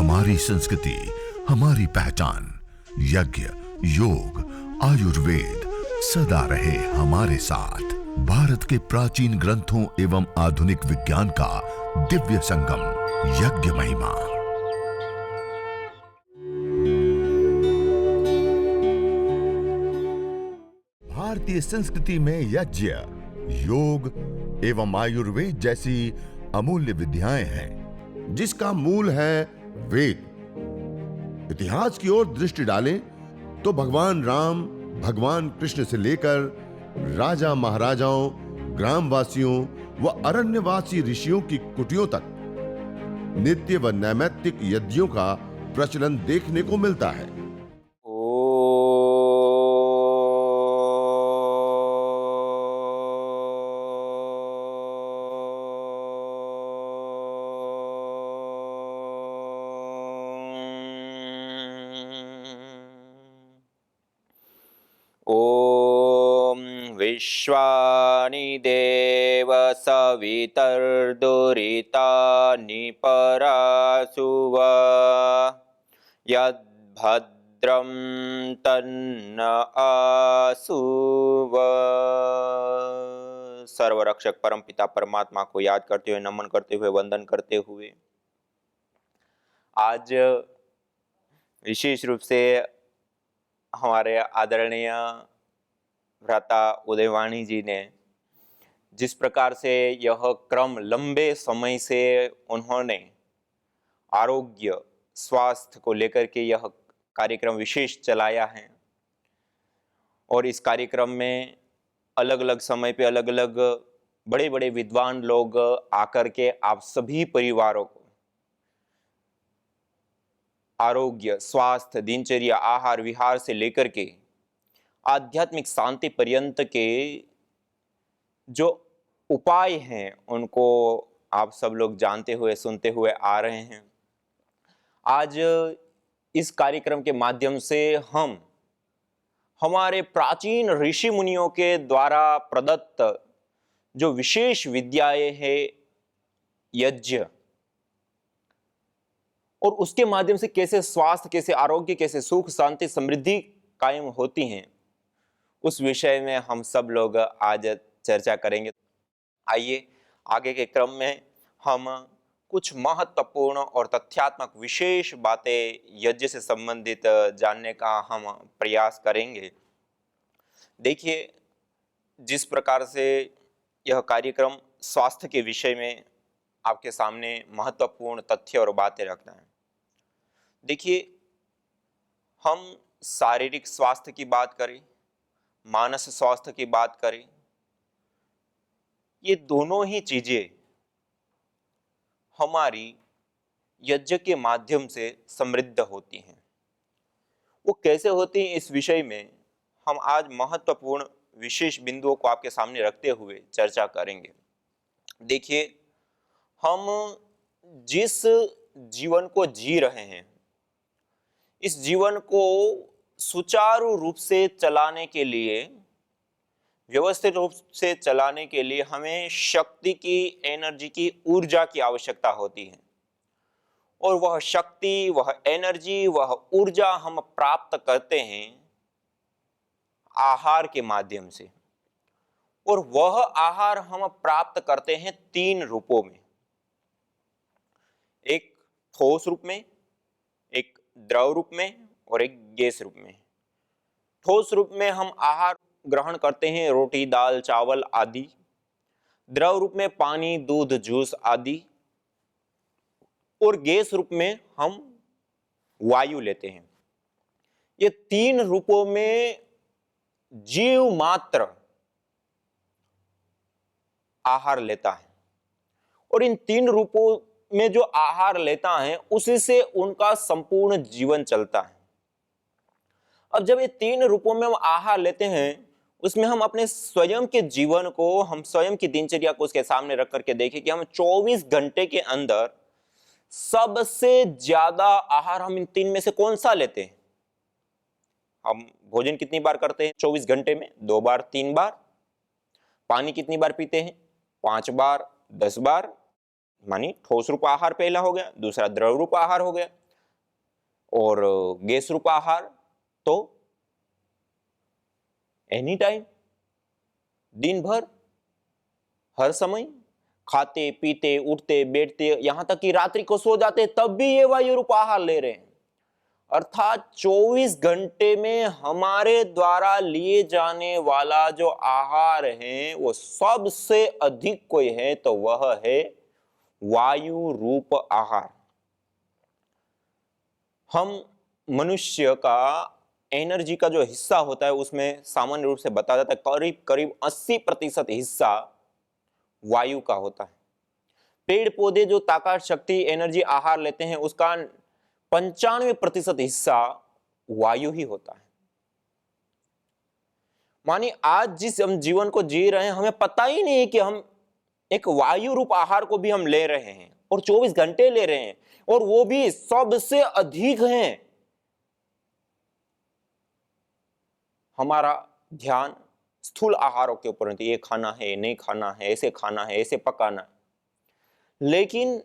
हमारी संस्कृति, हमारी पहचान। यज्ञ, योग, आयुर्वेद सदा रहे हमारे साथ। भारत के प्राचीन ग्रंथों एवं आधुनिक विज्ञान का दिव्य संगम, यज्ञ महिमा। भारतीय संस्कृति में यज्ञ, योग एवं आयुर्वेद जैसी अमूल्य विद्याएं हैं, जिसका मूल है वेद। इतिहास की ओर दृष्टि डालें तो भगवान राम, भगवान कृष्ण से लेकर राजा महाराजाओं, ग्रामवासियों व अरण्यवासी ऋषियों की कुटियों तक नित्य व नैमित्तिक यज्ञों का प्रचलन देखने को मिलता है। ॐ विश्वानि देव सवितर्दुरितानि परासुव यद्भद्रं तन्न आसुव। सर्वरक्षक परम पिता परमात्मा को याद करते हुए, नमन करते हुए, वंदन करते हुए आज विशेष रूप से हमारे आदरणीय भ्राता उदयवाणी जी ने जिस प्रकार से यह क्रम लंबे समय से उन्होंने आरोग्य स्वास्थ्य को लेकर के यह कार्यक्रम विशेष चलाया है, और इस कार्यक्रम में अलग अलग समय पे अलग अलग बड़े बड़े विद्वान लोग आकर के आप सभी परिवारों को आरोग्य, स्वास्थ्य, दिनचर्या, आहार विहार से लेकर के आध्यात्मिक शांति पर्यंत के जो उपाय हैं उनको आप सब लोग जानते हुए, सुनते हुए आ रहे हैं। आज इस कार्यक्रम के माध्यम से हम हमारे प्राचीन ऋषि मुनियों के द्वारा प्रदत्त जो विशेष विद्याएं हैं, यज्ञ, और उसके माध्यम से कैसे स्वास्थ्य, कैसे आरोग्य, कैसे सुख, शांति, समृद्धि कायम होती हैं, उस विषय में हम सब लोग आज चर्चा करेंगे। आइए आगे के क्रम में हम कुछ महत्वपूर्ण और तथ्यात्मक विशेष बातें यज्ञ से संबंधित जानने का हम प्रयास करेंगे। देखिए, जिस प्रकार से यह कार्यक्रम स्वास्थ्य के विषय में आपके सामने महत्वपूर्ण तथ्य और बातें रखता है। देखिए, हम शारीरिक स्वास्थ्य की बात करें, मानसिक स्वास्थ्य की बात करें, ये दोनों ही चीजें हमारी यज्ञ के माध्यम से समृद्ध होती हैं। वो कैसे होती हैं, इस विषय में हम आज महत्वपूर्ण विशेष बिंदुओं को आपके सामने रखते हुए चर्चा करेंगे। देखिए, हम जिस जीवन को जी रहे हैं, इस जीवन को सुचारू रूप से चलाने के लिए, व्यवस्थित रूप से चलाने के लिए हमें शक्ति की, एनर्जी की, ऊर्जा की आवश्यकता होती है। और वह शक्ति, वह एनर्जी, वह ऊर्जा हम प्राप्त करते हैं आहार के माध्यम से। और वह आहार हम प्राप्त करते हैं तीन रूपों में, एक ठोस रूप में, एक द्रव रूप में और एक गैस रूप में। ठोस रूप में हम आहार ग्रहण करते हैं रोटी, दाल, चावल आदि। द्रव रूप में पानी, दूध, जूस आदि। और गैस रूप में हम वायु लेते हैं। ये तीन रूपों में जीव मात्र आहार लेता है, और इन तीन रूपों में जो आहार लेता है उसी से उनका संपूर्ण जीवन चलता है। अब जब ये तीन रूपों में हम आहार लेते हैं, उसमें हम अपने स्वयं के जीवन को, हम स्वयं की दिनचर्या को उसके सामने रख करके देखें कि हम 24 घंटे के अंदर सबसे ज्यादा आहार हम इन तीन में से कौन सा लेते हैं। हम भोजन कितनी बार करते हैं 24 घंटे में? 2 बार, 3 बार। पानी कितनी बार पीते हैं? 5 बार, 10 बार। मानी ठोस रूप आहार पहला हो गया, दूसरा द्रव रूप आहार हो गया, और गैस रूप आहार तो एनी टाइम, दिन भर, हर समय, खाते पीते उठते बैठते, यहां तक कि रात्रि को सो जाते तब भी ये वायु रूप आहार ले रहे हैं। अर्थात 24 घंटे में हमारे द्वारा लिए जाने वाला जो आहार है वो सबसे अधिक कोई है तो वह है वायु रूप आहार। हम मनुष्य का एनर्जी का जो हिस्सा होता है उसमें सामान्य रूप से बताया जाता है करीब करीब 80% हिस्सा वायु का होता है। पेड़ पौधे जो ताकत शक्ति एनर्जी आहार लेते हैं उसका 95% हिस्सा वायु ही होता है। मानिए आज जिस हम जीवन को जी रहे हैं हमें पता ही नहीं कि हम एक वायु रूप आहार को भी हम ले रहे हैं और 24 घंटे ले रहे हैं, और वो भी सबसे अधिक है। हमारा ध्यान स्थूल आहारों के ऊपर है, ये खाना है, नहीं खाना है, ऐसे खाना है, ऐसे पकाना है। लेकिन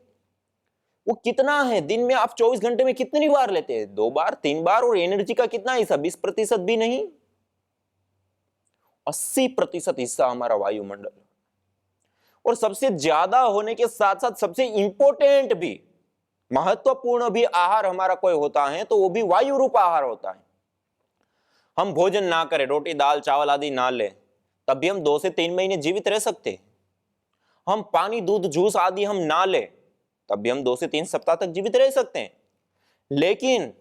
वो कितना है, दिन में आप 24 घंटे में कितनी बार लेते हैं? 2 बार, 3 बार। और एनर्जी का कितना हिस्सा? 20% भी नहीं, 80% हिस्सा हमारा वायुमंडल। और सबसे ज्यादा होने के साथ साथ सबसे इंपॉर्टेंट भी, महत्वपूर्ण भी आहार हमारा कोई होता है तो वो भी वायु रूप आहार होता है। हम भोजन ना करें, रोटी दाल चावल आदि ना लें, तब भी हम 2 से 3 महीने जीवित रह सकते हैं। हम पानी दूध जूस आदि हम ना लें, तब भी हम 2 से 3 सप्ताह तक जीवित रह सकते हैं। लेकिन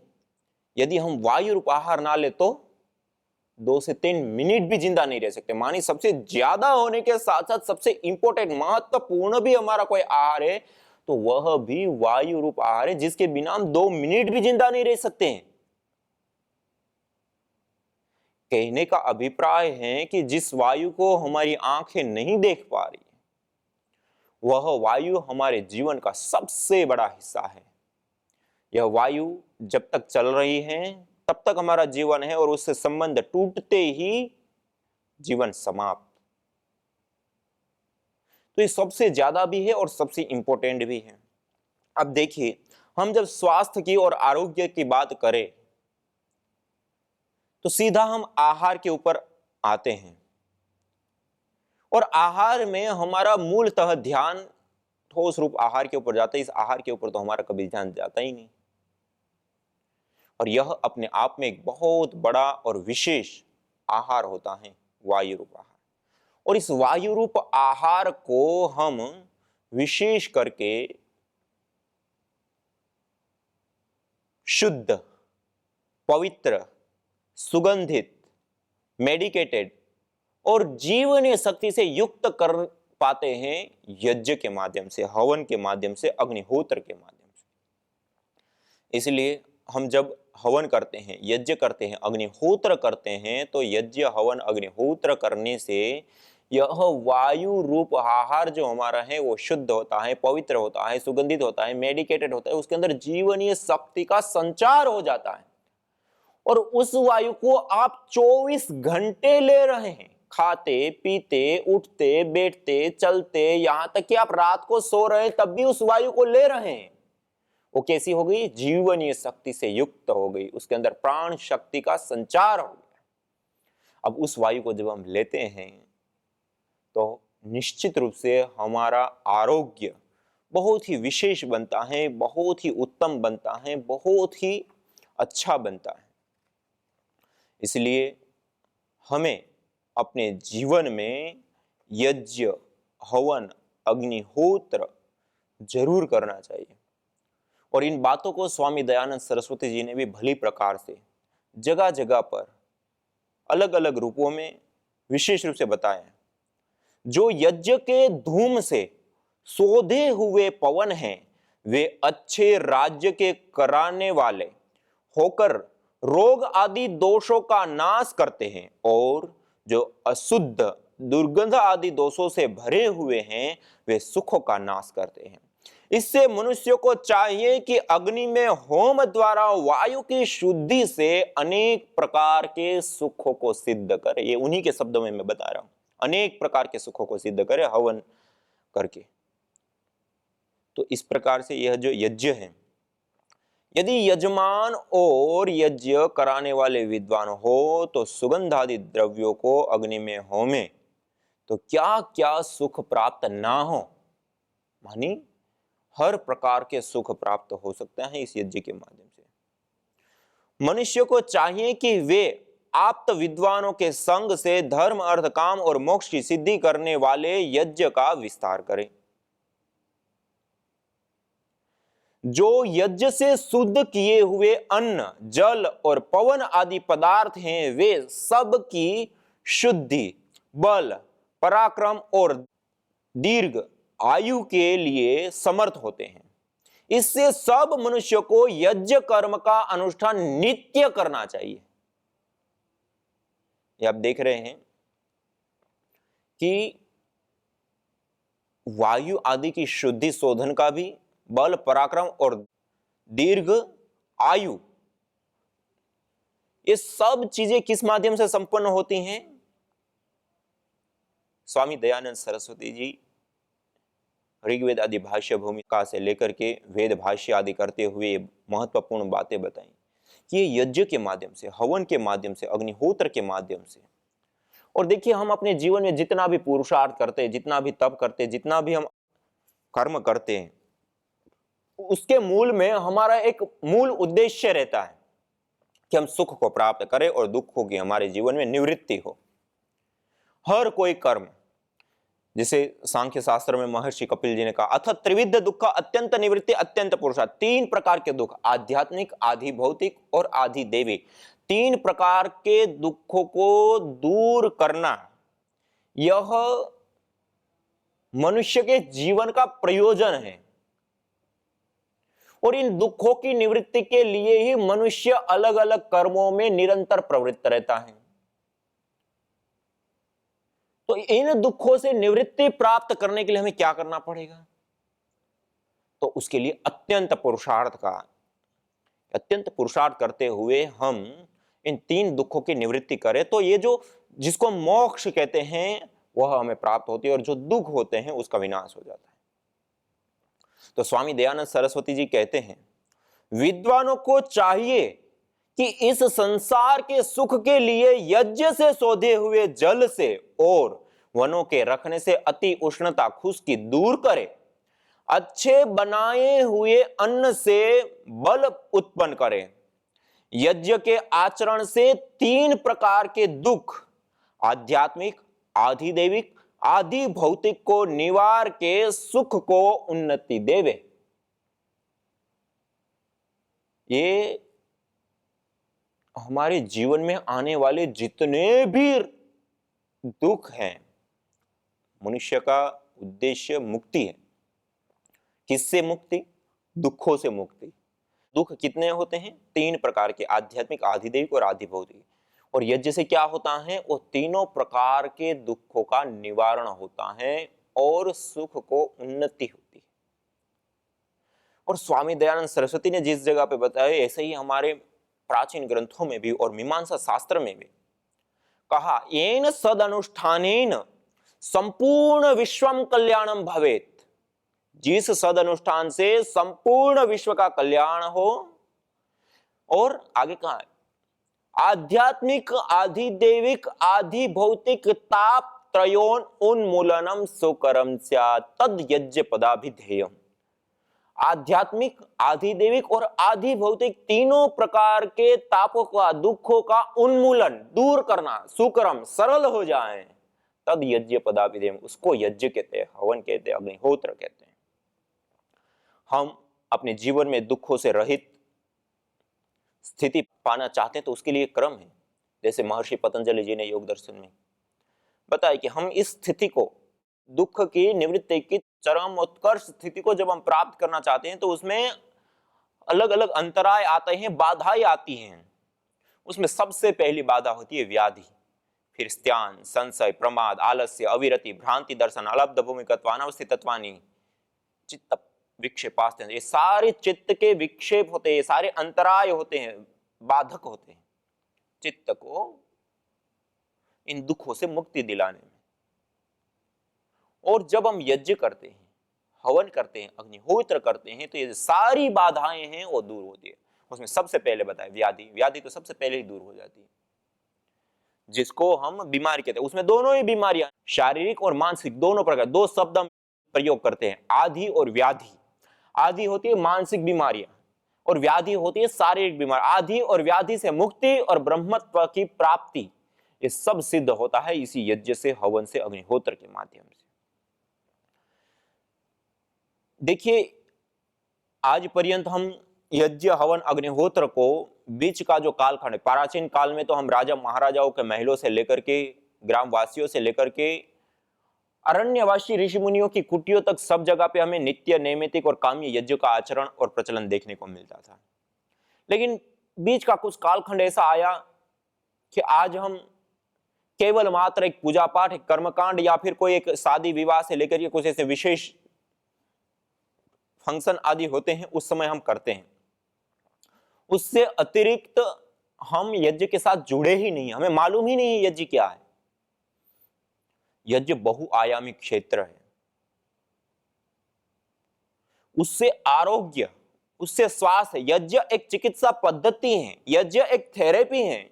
यदि हम वायु रूप आहार ना ले तो 2 से 3 मिनट भी जिंदा नहीं रह सकते। मानी सबसे ज्यादा होने के साथ साथ सबसे इंपॉर्टेंट महत्वपूर्ण भी हमारा कोई आहार है तो वह भी वायु रूप आहार है, जिसके बिना हम 2 मिनट भी जिंदा नहीं रह सकते हैं। कहने का अभिप्राय है कि जिस वायु को हमारी आंखें नहीं देख पा रही वह वायु हमारे जीवन का सबसे बड़ा हिस्सा है। यह वायु जब तक चल रही है तब तक हमारा जीवन है, और उससे संबंध टूटते ही जीवन समाप्त। तो ये सबसे ज्यादा भी है और सबसे इंपॉर्टेंट भी है। अब देखिए, हम जब स्वास्थ्य की और आरोग्य की बात करें तो सीधा हम आहार के ऊपर आते हैं, और आहार में हमारा मूलतः ध्यान ठोस रूप आहार के ऊपर जाता है। इस आहार के ऊपर तो हमारा कभी ध्यान जाता ही नहीं, और यह अपने आप में एक बहुत बड़ा और विशेष आहार होता है, वायु रूप आहार। और इस वायु रूप आहार को हम विशेष करके शुद्ध, पवित्र, सुगंधित, मेडिकेटेड और जीवनीय शक्ति से युक्त कर पाते हैं यज्ञ के माध्यम से, हवन के माध्यम से, अग्निहोत्र के माध्यम से। इसलिए हम जब हवन करते हैं, यज्ञ करते हैं, अग्निहोत्र करते हैं तो यज्ञ हवन अग्निहोत्र करने से यह वायु रूप आहार जो हमारा है वो शुद्ध होता है, पवित्र होता है, सुगंधित होता है, मेडिकेटेड होता है। उसके अंदर जीवनीय शक्ति का संचार हो जाता है, और उस वायु को आप 24 घंटे ले रहे हैं, खाते पीते उठते बैठते चलते, यहां तक कि आप रात को सो रहे हैं तब भी उस वायु को ले रहे हैं। वो कैसी हो गई? जीवनीय शक्ति से युक्त हो गई, उसके अंदर प्राण शक्ति का संचार हो गया। अब उस वायु को जब हम लेते हैं तो निश्चित रूप से हमारा आरोग्य बहुत ही विशेष बनता है, बहुत ही उत्तम बनता है, बहुत ही अच्छा बनता है। इसलिए हमें अपने जीवन में यज्ञ, हवन, अग्निहोत्र जरूर करना चाहिए। और इन बातों को स्वामी दयानंद सरस्वती जी ने भी भली प्रकार से जगह जगह पर अलग अलग रूपों में विशेष रूप से बताया है। जो यज्ञ के धूम से शोधे हुए पवन हैं वे अच्छे राज्य के कराने वाले होकर रोग आदि दोषों का नाश करते हैं, और जो अशुद्ध दुर्गंध आदि दोषों से भरे हुए हैं वे सुखों का नाश करते हैं। इससे मनुष्य को चाहिए कि अग्नि में होम द्वारा वायु की शुद्धि से अनेक प्रकार के सुखों को सिद्ध करे। ये उन्हीं के शब्दों में मैं बता रहा हूं, अनेक प्रकार के सुखों को सिद्ध करे हवन करके। तो इस प्रकार से यह जो यज्ञ है यदि यजमान और यज्ञ कराने वाले विद्वान हो तो सुगंधादि द्रव्यों को अग्नि में होमे तो क्या क्या सुख प्राप्त ना हो। मानी हर प्रकार के सुख प्राप्त हो सकते हैं इस यज्ञ के माध्यम से। मनुष्य को चाहिए कि वे आप्त विद्वानों के संग से धर्म अर्थ काम और मोक्ष की सिद्धि करने वाले यज्ञ का विस्तार करें। जो यज्ञ से शुद्ध किए हुए अन्न जल और पवन आदि पदार्थ हैं वे सब की शुद्धि बल पराक्रम और दीर्घ आयु के लिए समर्थ होते हैं। इससे सब मनुष्य को यज्ञ कर्म का अनुष्ठान नित्य करना चाहिए। ये आप देख रहे हैं कि वायु आदि की शुद्धि शोधन का भी बल पराक्रम और दीर्घ आयु ये सब चीजें किस माध्यम से संपन्न होती हैं। स्वामी दयानंद सरस्वती जी ऋग्वेद आदि भाष्य भूमिका से लेकर के वेद भाष्य आदि करते हुए महत्वपूर्ण बातें बताई कि ये यज्ञ के माध्यम से हवन के माध्यम से अग्निहोत्र के माध्यम से। और देखिए हम अपने जीवन में जितना भी पुरुषार्थ करते हैं जितना भी तप करते हैं जितना भी हम कर्म करते हैं उसके मूल में हमारा एक मूल उद्देश्य रहता है कि हम सुख को प्राप्त करें और दुखों की हमारे जीवन में निवृत्ति हो। हर कोई कर्म जिसे सांख्य शास्त्र में महर्षि कपिल जी ने कहा अथ त्रिविध दुख अत्यंत निवृत्ति अत्यंत पुरुषार्थ। तीन प्रकार के दुख आध्यात्मिक आधि भौतिक और आधि देवी तीन प्रकार के दुखों को दूर करना यह मनुष्य के जीवन का प्रयोजन है। और इन दुखों की निवृत्ति के लिए ही मनुष्य अलग अलग कर्मों में निरंतर प्रवृत्त रहता है। तो इन दुखों से निवृत्ति प्राप्त करने के लिए हमें क्या करना पड़ेगा। तो उसके लिए अत्यंत पुरुषार्थ करते हुए हम इन तीन दुखों की निवृत्ति करें तो ये जो जिसको मोक्ष कहते हैं वह हमें प्राप्त होती है और जो दुख होते हैं उसका विनाश हो जाता है। तो स्वामी दयानंद सरस्वती जी कहते हैं विद्वानों को चाहिए कि इस संसार के सुख के लिए यज्ञ से शोधे हुए जल से और वनों के रखने से अति उष्णता खुश्की दूर करे, अच्छे बनाए हुए अन्न से बल उत्पन्न करे, यज्ञ के आचरण से तीन प्रकार के दुख आध्यात्मिक आधि दैविक आदि भौतिक को निवार के सुख को उन्नति देवे। ये हमारे जीवन में आने वाले जितने भी दुख हैं मनुष्य का उद्देश्य मुक्ति है। किससे मुक्ति? दुखों से मुक्ति। दुख कितने होते हैं? तीन प्रकार के आध्यात्मिक आधि दैविक और आधि भौतिक। और यज्ञ से क्या होता है? वो तीनों प्रकार के दुखों का निवारण होता है और सुख को उन्नति होती है। और स्वामी दयानंद सरस्वती ने जिस जगह पे बताया ऐसे ही हमारे प्राचीन ग्रंथों में भी और मीमांसा शास्त्र में भी कहा येन सद अनुष्ठानेन संपूर्ण विश्वम कल्याणम भवेत। जिस सद अनुष्ठान से संपूर्ण विश्व का कल्याण हो। और आगे कहा आध्यात्मिक आधि दैविक आधि भौतिक ताप त्रयोन उन्मूलनम सुकरम स्यात् तद यज्ञ पदाभिधेयम। आध्यात्मिक आधि दैविक और आधि भौतिक तीनों प्रकार के तापों का दुखों का उन्मूलन दूर करना सुकरम सरल हो जाए तद यज्ञ पदाभिधेयम। उसको यज्ञ कहते हैं, हवन कहते हैं, अग्निहोत्र कहते हैं। हम अपने जीवन में दुखों से रहित स्थिति पाना चाहते हैं तो उसके लिए क्रम है। जैसे महर्षि पतंजलि जी ने योग दर्शन में बताया कि हम इस स्थिति को दुख की निवृत्ति की चरम उत्कर्ष स्थिति को जब हम प्राप्त करना चाहते हैं तो उसमें अलग अलग अंतराय आते हैं, बाधाएं आती हैं। उसमें सबसे पहली बाधा होती है व्याधि, फिर स्त्यान संशय प्रमाद आलस्य अविरति भ्रांति दर्शन अलब्ध भूमिकत्व अनवस्थितत्वानि चित्त विक्षेपास्ते। ये सारे चित्त के विक्षेप होते हैं, ये सारे अंतराय होते हैं, बाधक होते हैं चित्त को इन दुखों से मुक्ति दिलाने में। और जब हम यज्ञ करते हैं हवन करते हैं, अग्निहोत्र करते हैं, तो ये सारी बाधाएं हैं वो दूर होती है। उसमें सबसे पहले बताए व्याधि, व्याधि तो सबसे पहले ही दूर हो जाती है, जिसको हम बीमारी कहते हैं। उसमें दोनों ही बीमारियां, शारीरिक और मानसिक दोनों प्रकार, दो शब्द हम प्रयोग करते हैं, आधि और व्याधि। आधि होती है मानसिक बीमारियां और व्याधि होती है शारीरिक बीमारी। आधि और व्याधि से मुक्ति और ब्रह्मत्व की प्राप्ति, ये सब सिद्ध होता है इसी यज्ञ से, हवन से, अग्निहोत्र के माध्यम से। देखिए, आज पर्यंत हम यज्ञ, हवन, अग्निहोत्र को बीच का जो कालखंड है, प्राचीन काल में तो हम राजा महाराजाओं के महलों से लेकर के, ग्रामवासियों से लेकर के, अरण्यवासी ऋषि मुनियों की कुटियों तक, सब जगह पे हमें नित्य, नैमित्तिक और काम्य यज्ञ का आचरण और प्रचलन देखने को मिलता था। लेकिन बीच का कुछ कालखंड ऐसा आया कि आज हम केवल मात्र एक पूजा पाठ, एक कर्मकांड या फिर कोई एक शादी विवाह से लेकर के कुछ ऐसे विशेष फंक्शन आदि होते हैं, उस समय हम करते हैं। उससे अतिरिक्त हम यज्ञ के साथ जुड़े ही नहीं, हमें मालूम ही नहीं यज्ञ क्या है। यज्ञ बहुआयामी क्षेत्र है, उससे आरोग्य, उससे स्वास्थ्य, यज्ञ एक चिकित्सा पद्धति है, यज्ञ एक थेरेपी है।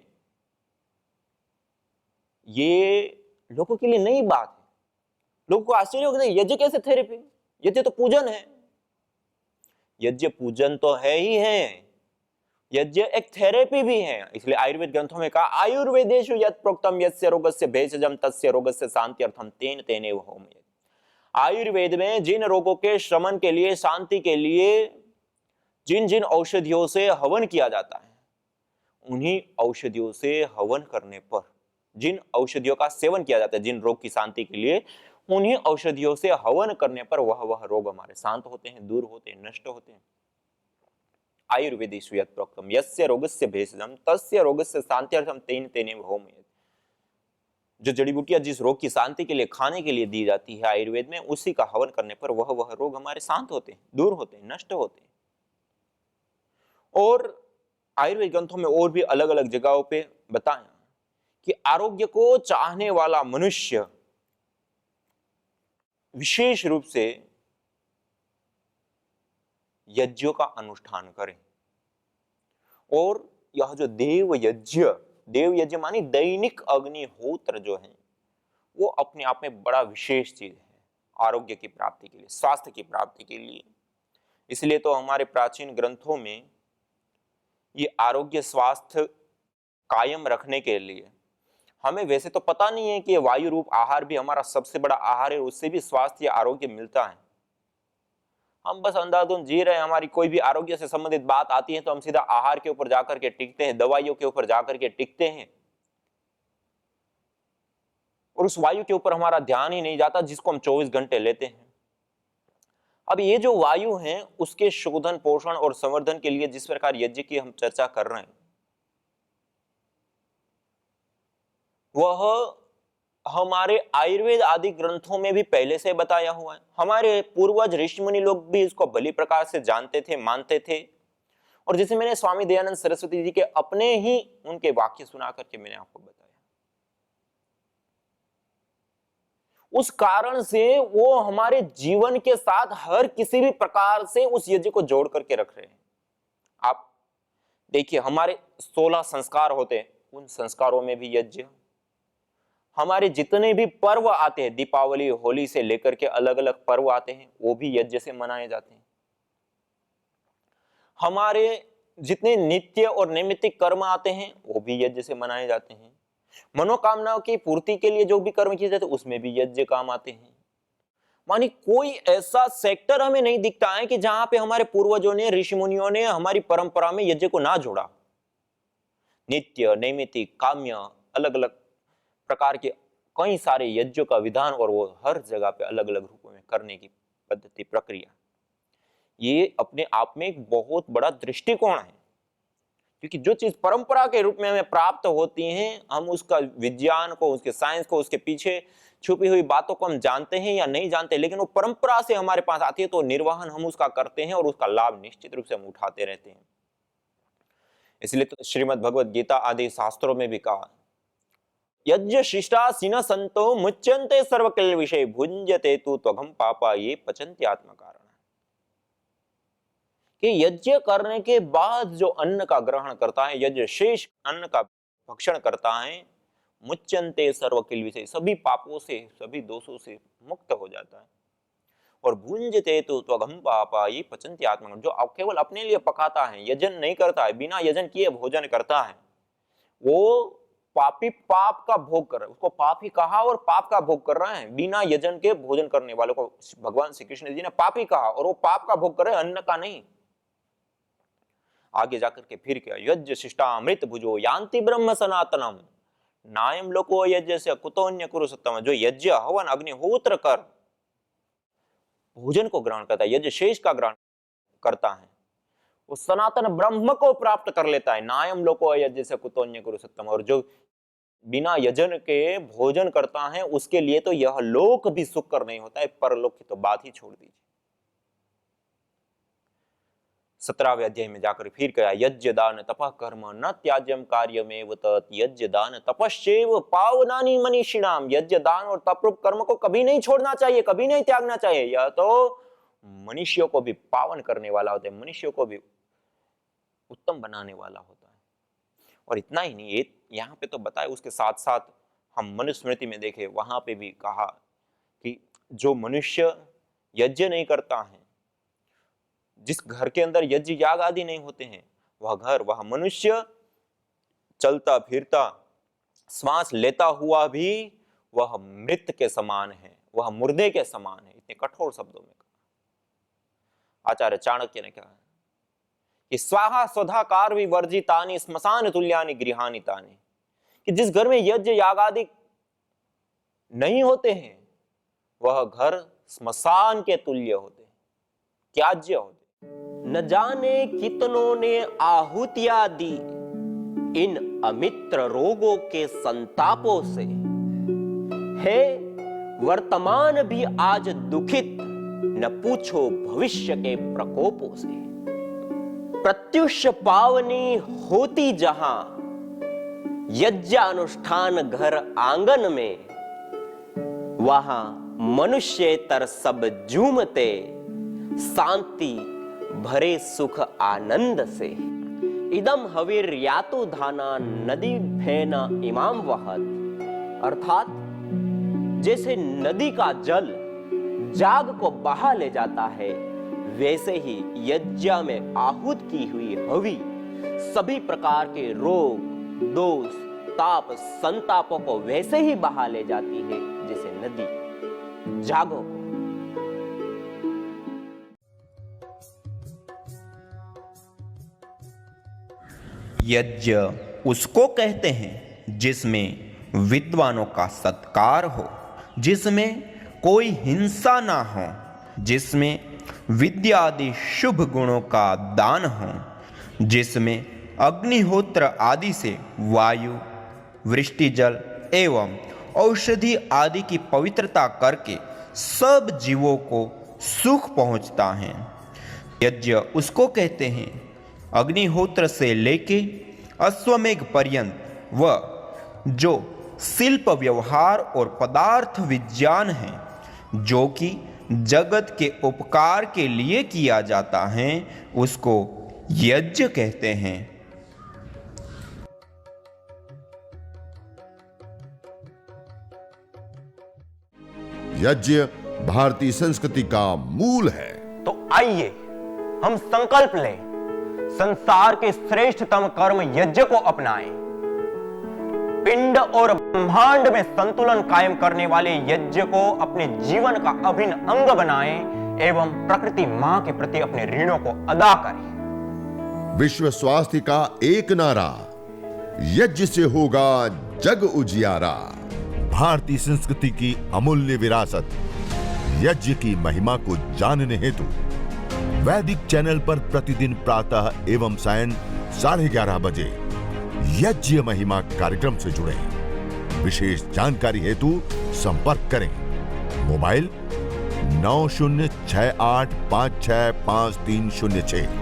ये लोगों के लिए नई बात है, लोगों को आश्चर्य होगा, यज्ञ कैसे थेरेपी? यज्ञ तो पूजन है। यज्ञ पूजन तो है ही है, यज्ञ एक थेरेपी भी है। इसलिए आयुर्वेद ग्रंथों में कहा, आयुर्वेदेषु यत् प्रोक्तम यस्य रोगस्य भेषजम तस्य रोगस्य शान्त्यर्थम तेन तेनेव होमयेत्। आयुर्वेद में जिन रोगों के शमन के लिए, शांति के लिए जिन जिन औषधियों से हवन किया जाता है, उन्हीं औषधियों से हवन करने पर, जिन औषधियों का सेवन किया जाता है जिन रोग की शांति के लिए, उन्हीं औषधियों से हवन करने पर वह रोग हमारे शांत होते हैं, दूर होते हैं, नष्ट होते हैं। आयुर्वेदेषु यत् प्रोक्तम यस्य रोगस्य भेषजम तस्य रोगस्य शान्त्यर्थम तेन तेनेव होमयेत्। जो जड़ी बूटियां जिस रोग की शांति के लिए खाने के लिए दी जाती है आयुर्वेद में, उसी का हवन करने पर वह रोग हमारे शांत होते हैं, दूर होते हैं, नष्ट होते हैं। और आयुर्वेद ग्रंथों में और भी अलग अलग जगहों पे बताया कि आरोग्य को चाहने वाला मनुष्य विशेष रूप से यज्ञों का अनुष्ठान करें। और यह जो देव यज्ञ मानी दैनिक अग्निहोत्र जो है, वो अपने आप में बड़ा विशेष चीज है आरोग्य की प्राप्ति के लिए, स्वास्थ्य की प्राप्ति के लिए। इसलिए तो हमारे प्राचीन ग्रंथों में ये आरोग्य स्वास्थ्य कायम रखने के लिए, हमें वैसे तो पता नहीं है कि वायु रूप आहार भी हमारा सबसे बड़ा आहार है, उससे भी स्वास्थ्य या आरोग्य मिलता है। हम बस अंधाधुंध जी रहे हैं, हमारी कोई भी आरोग्य से संबंधित बात आती है तो हम सीधा आहार के ऊपर जाकर के टिकते हैं, दवाइयों के ऊपर जाकर के टिकते हैं, और उस वायु के ऊपर हमारा ध्यान ही नहीं जाता जिसको हम 24 घंटे लेते हैं। अब ये जो वायु है, उसके शोधन, पोषण और संवर्धन के लिए जिस प्रकार यज्ञ की हम चर्चा कर रहे हैं, वह हमारे आयुर्वेद आदि ग्रंथों में भी पहले से बताया हुआ है। हमारे पूर्वज ऋषि मुनि लोग भी इसको भली प्रकार से जानते थे, मानते थे। और जैसे मैंने स्वामी दयानंद सरस्वती जी के अपने ही उनके वाक्य सुना करके मैंने आपको बताया, उस कारण से वो हमारे जीवन के साथ हर किसी भी प्रकार से उस यज्ञ को जोड़ करके रख रहे हैं। आप देखिए, हमारे 16 संस्कार होते हैं, उन संस्कारों में भी यज्ञ। हमारे जितने भी पर्व आते हैं, दीपावली, होली से लेकर के अलग अलग पर्व आते हैं, वो भी यज्ञ से मनाए जाते हैं। हमारे जितने नित्य और नैमित्तिक कर्म आते हैं, वो भी यज्ञ से मनाए जाते हैं। मनोकामनाओं की पूर्ति के लिए जो भी कर्म किए जाते हैं, उसमें भी यज्ञ काम आते हैं। मानी कोई ऐसा सेक्टर हमें नहीं दिखता है कि जहां पे हमारे पूर्वजों ने, ऋषि मुनियों ने हमारी परंपरा में यज्ञ को ना जोड़ा। नित्य, नैमित्तिक, काम्य, अलग अलग प्रकार के कई सारे यज्ञों का विधान, और वो हर जगह पे अलग अलग रूपों में करने की पद्धति, प्रक्रिया, ये अपने आप में एक बहुत बड़ा दृष्टिकोण है। क्योंकि जो चीज परंपरा के रूप में हमें प्राप्त होती हैं, हम उसका विज्ञान को, उसके साइंस को, उसके पीछे छुपी हुई बातों को हम जानते हैं या नहीं जानते, लेकिन वो परंपरा से हमारे पास आती है, तो निर्वहन हम उसका करते हैं और उसका लाभ निश्चित रूप से हम उठाते रहते हैं। इसलिए तो श्रीमद् भगवद गीता आदि शास्त्रों में भी कहा, यज्ञ शिष्टा सिन संतो मुच्यन्ते सर्वकिल विषय भुंजते तु त्वघम पापा ये पचन्ति आत्म कारण। कि यज्ञ करने के बाद जो अन्न का ग्रहण करता है, यज्ञ शेष अन्न का भक्षण करता है, मुच्यन्ते सर्वकिल विषय, सभी पापों से सभी दोषों से मुक्त हो जाता है। और भुंजते तो त्वघम पापा ये पचन्ति आत्मा, जो केवल अपने लिए पकाता है, यजन नहीं करता है, बिना यजन किए भोजन करता है, वो पापी पाप का भोग कर रहा है। उसको पापी कहा और पाप का भोग कर रहा है। बिना यजन के भोजन करने वालों को भगवान श्री कृष्ण जी ने पापी कहा और वो पाप का भोग कर रहे हैं, अन्न का नहीं। आगे जाकर के फिर क्या, यज्ञ शिष्टा अमृत भुजो यान्ति ब्रह्म सनातनम नायम लोको यज्ञ से कुतोन्य कुरु सत्तम। जो यज्ञ हवन अग्निहोत्र कर भोजन को ग्रहण करता है, यज्ञ शेष का ग्रहण करता है, वो सनातन ब्रह्म को प्राप्त कर लेता है। नायम लोको यज्ञ से कुतोन्य कुरु सत्तम। और जो बिना यजन के भोजन करता है उसके लिए तो यह लोक भी सुखकर नहीं होता है, परलोक की तो बात ही छोड़ दीजिए। 17वें अध्याय में जाकर फिर कहा, यज्ञ दान तपः कर्म न त्याज्यम कार्यमेव तत् यज्ञ दान तपश्चैव पावनानि मनीषिणाम। यज्ञ दान और तपरूप कर्म को कभी नहीं छोड़ना चाहिए, कभी नहीं त्यागना चाहिए। यह तो मनुष्यों को भी पावन करने वाला होता है, मनुष्यों को भी उत्तम बनाने वाला होता है। और इतना ही नहीं, ये यहाँ पे तो बताए, उसके साथ साथ हम मनुस्मृति में देखे, वहां पे भी कहा कि जो मनुष्य यज्ञ नहीं करता है, जिस घर के अंदर यज्ञ याग आदि नहीं होते हैं, वह घर, वह मनुष्य चलता फिरता श्वास लेता हुआ भी वह मृत के समान है, वह मुर्दे के समान है। इतने कठोर शब्दों में कहा। आचार्य चाणक्य ने कहा कि स्वाहा स्वधाकार विवर्जितानि स्मशान तुल्यानि गृहानि तानि, कि जिस घर में यज्ञ याग आदि नहीं होते हैं वह घर स्मशान के तुल्य होते हैं, त्याज्य होते। न जाने कितनों ने आहुतियां दी इन अमित्र रोगों के संतापों से, है वर्तमान भी आज दुखित, न पूछो भविष्य के प्रकोपों से। प्रत्युष पावनी होती जहां यज्ञानुष्ठान घर आंगन में, वहां मनुष्येतर सब झूमते शांति भरे सुख आनंद से। इदम हवीर यातो धाना नदी फेना इमाम वहत। अर्थात जैसे नदी का जल जाग को बहा ले जाता है, वैसे ही यज्ञ में आहूत की हुई हवि सभी प्रकार के रोग दोष ताप संतापों को वैसे ही बहा ले जाती है जैसे नदी जागो को। यज्ञ उसको कहते हैं जिसमें विद्वानों का सत्कार हो, जिसमें कोई हिंसा ना हो, जिसमें विद्या आदि शुभ गुणों का दान हो, जिसमें अग्निहोत्र आदि से वायु वृष्टि जल एवं औषधि आदि की पवित्रता करके सब जीवों को सुख पहुंचता है। यज्ञ उसको कहते हैं अग्निहोत्र से लेके अश्वमेघ पर्यंत वह जो शिल्प व्यवहार और पदार्थ विज्ञान है, जो कि जगत के उपकार के लिए किया जाता है, उसको यज्ञ कहते हैं। यज्ञ भारतीय संस्कृति का मूल है। तो आइए हम संकल्प लें, संसार के श्रेष्ठतम कर्म यज्ञ को अपनाएं। पिंड और ब्रह्मांड में संतुलन कायम करने वाले यज्ञ को अपने जीवन का अभिन्न अंग बनाएं एवं प्रकृति मां के प्रति अपने ऋणों को अदा करें। विश्व स्वास्थ्य का एक नारा, यज्ञ से होगा जग उजियारा। भारतीय संस्कृति की अमूल्य विरासत यज्ञ की महिमा को जानने हेतु वैदिक चैनल पर प्रतिदिन प्रातः एवं सायं 11:30 बजे यज्ञ महिमा कार्यक्रम से जुड़े। विशेष जानकारी हेतु संपर्क करें। मोबाइल 9068565306।